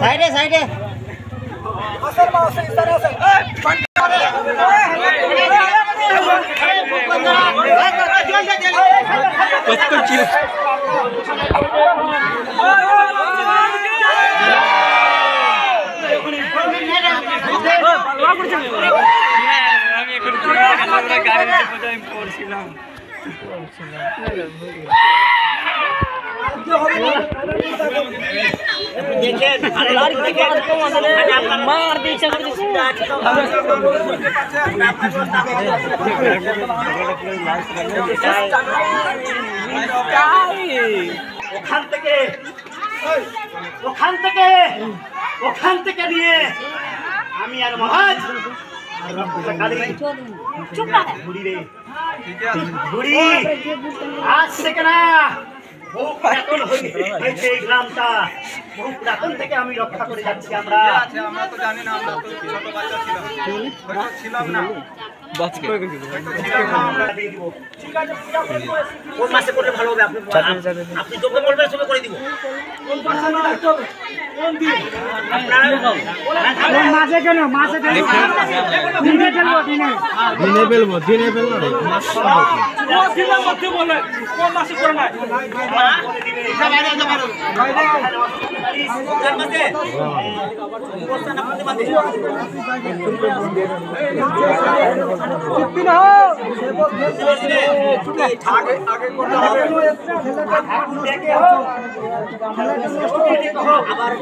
সাইডে সাইডে মার দিচ্ছে ওখান থেকে নিয়ে আমি আর মহাজ আজ থেকে না বহু পুরাতন হয়েছে এই গ্রামটা, বহু পুরাতন থেকে আমি রক্ষা করে যাচ্ছি। আমরা তো জানি না, আমরা তো ছোট বাচ্চা ছিলাম না। কোন মাসে করলে ভালো হবে? আপনি যখন বলবেন সঙ্গে করে দিব। মাসে কেন দিনে ফেলবো, দিনে ফেলবো আবার